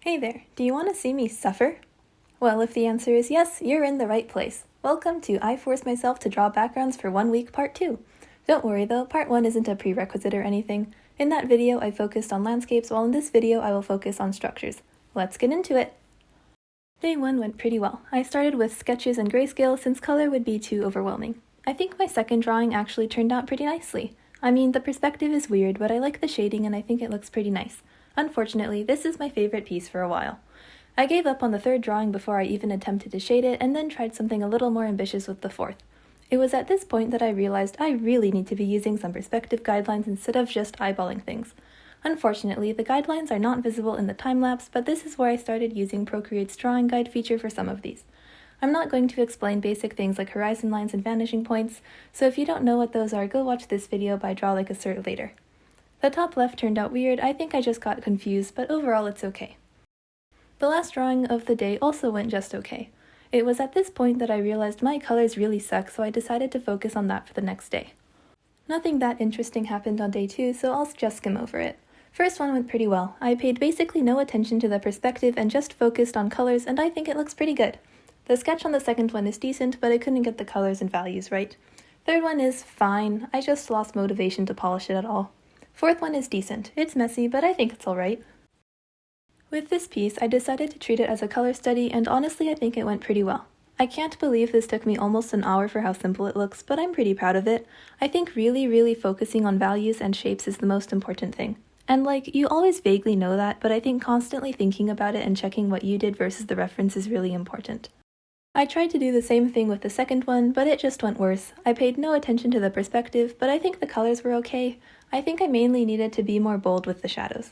Hey there, do you want to see me suffer? Well, if the answer is yes, you're in the right place. Welcome to I Force Myself to Draw Backgrounds for 1 Week Part 2. Don't worry though, Part 1 isn't a prerequisite or anything. In that video, I focused on landscapes, while in this video, I will focus on structures. Let's get into it! Day 1 went pretty well. I started with sketches and grayscale since color would be too overwhelming. I think my second drawing actually turned out pretty nicely. I mean, the perspective is weird, but I like the shading and I think it looks pretty nice. Unfortunately, this is my favorite piece for a while. I gave up on the third drawing before I even attempted to shade it, and then tried something a little more ambitious with the fourth. It was at this point that I realized I really need to be using some perspective guidelines instead of just eyeballing things. Unfortunately, the guidelines are not visible in the time-lapse, but this is where I started using Procreate's drawing guide feature for some of these. I'm not going to explain basic things like horizon lines and vanishing points, so if you don't know what those are, go watch this video by Draw Like a Cert later. The top left turned out weird. I think I just got confused, but overall it's okay. The last drawing of the day also went just okay. It was at this point that I realized my colors really suck, so I decided to focus on that for the next day. Nothing that interesting happened on day 2, so I'll just skim over it. First one went pretty well. I paid basically no attention to the perspective and just focused on colors, and I think it looks pretty good. The sketch on the second one is decent, but I couldn't get the colors and values right. Third one is fine. I just lost motivation to polish it at all. Fourth one is decent. It's messy, but I think it's alright. With this piece, I decided to treat it as a color study, and honestly I think it went pretty well. I can't believe this took me almost an hour for how simple it looks, but I'm pretty proud of it. I think really focusing on values and shapes is the most important thing. And you always vaguely know that, but I think constantly thinking about it and checking what you did versus the reference is really important. I tried to do the same thing with the second one, but it just went worse. I paid no attention to the perspective, but I think the colors were okay. I think I mainly needed to be more bold with the shadows.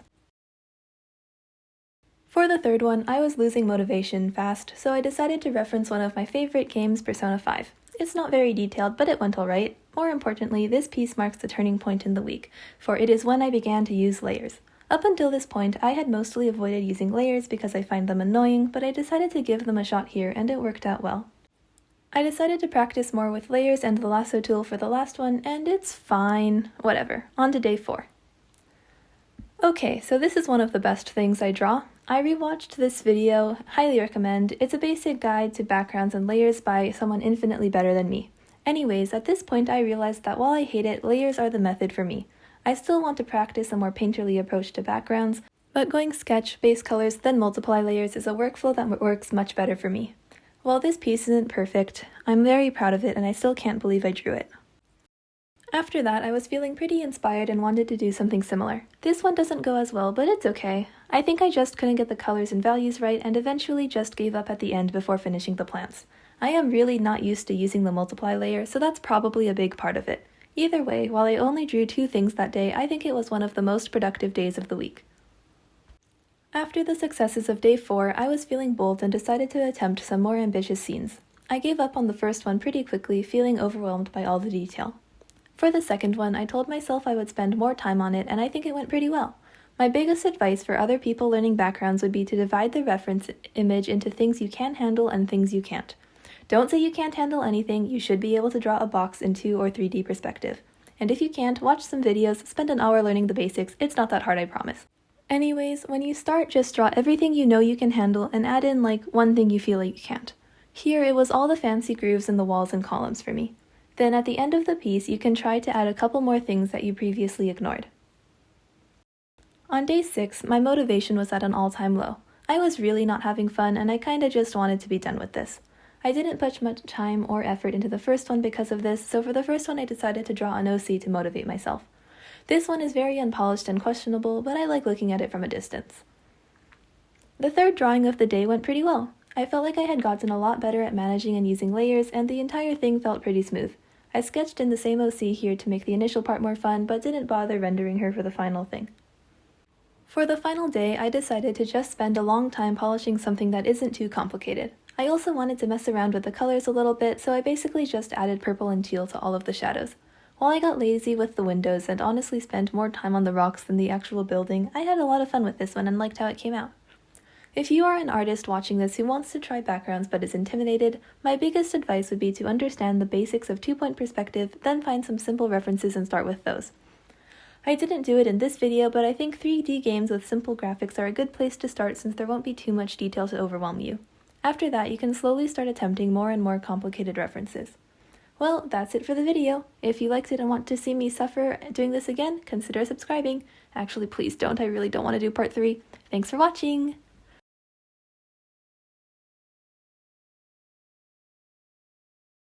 For the third one, I was losing motivation fast, so I decided to reference one of my favorite games, Persona 5. It's not very detailed, but it went alright. More importantly, this piece marks the turning point in the week, for it is when I began to use layers. Up until this point, I had mostly avoided using layers because I find them annoying, but I decided to give them a shot here, and it worked out well. I decided to practice more with layers and the lasso tool for the last one, and it's fine. Whatever. On to day 4. Okay, so this is one of the best things I draw. I rewatched this video, highly recommend. It's a basic guide to backgrounds and layers by someone infinitely better than me. Anyways, at this point I realized that while I hate it, layers are the method for me. I still want to practice a more painterly approach to backgrounds, but going sketch, base colors, then multiply layers is a workflow that works much better for me. While this piece isn't perfect, I'm very proud of it and I still can't believe I drew it. After that, I was feeling pretty inspired and wanted to do something similar. This one doesn't go as well, but it's okay. I think I just couldn't get the colors and values right and eventually just gave up at the end before finishing the plants. I am really not used to using the multiply layer, so that's probably a big part of it. Either way, while I only drew 2 things that day, I think it was one of the most productive days of the week. After the successes of day 4, I was feeling bold and decided to attempt some more ambitious scenes. I gave up on the first one pretty quickly, feeling overwhelmed by all the detail. For the second one, I told myself I would spend more time on it, and I think it went pretty well. My biggest advice for other people learning backgrounds would be to divide the reference image into things you can handle and things you can't. Don't say you can't handle anything. You should be able to draw a box in 2 or 3D perspective. And if you can't, watch some videos, spend an hour learning the basics. It's not that hard, I promise. Anyways, when you start, just draw everything you know you can handle and add in one thing you feel like you can't. Here, it was all the fancy grooves in the walls and columns for me. Then at the end of the piece, you can try to add a couple more things that you previously ignored. On day 6, my motivation was at an all-time low. I was really not having fun and I kinda just wanted to be done with this. I didn't put much time or effort into the first one because of this, so for the first one I decided to draw an OC to motivate myself. This one is very unpolished and questionable, but I like looking at it from a distance. The third drawing of the day went pretty well. I felt like I had gotten a lot better at managing and using layers, and the entire thing felt pretty smooth. I sketched in the same OC here to make the initial part more fun, but didn't bother rendering her for the final thing. For the final day, I decided to just spend a long time polishing something that isn't too complicated. I also wanted to mess around with the colors a little bit, so I basically just added purple and teal to all of the shadows. While I got lazy with the windows and honestly spent more time on the rocks than the actual building, I had a lot of fun with this one and liked how it came out. If you are an artist watching this who wants to try backgrounds but is intimidated, my biggest advice would be to understand the basics of 2-point perspective, then find some simple references and start with those. I didn't do it in this video, but I think 3D games with simple graphics are a good place to start since there won't be too much detail to overwhelm you. After that, you can slowly start attempting more and more complicated references. Well, that's it for the video. If you liked it and want to see me suffer doing this again, consider subscribing. Actually, please don't. I really don't want to do part 3. Thanks for watching!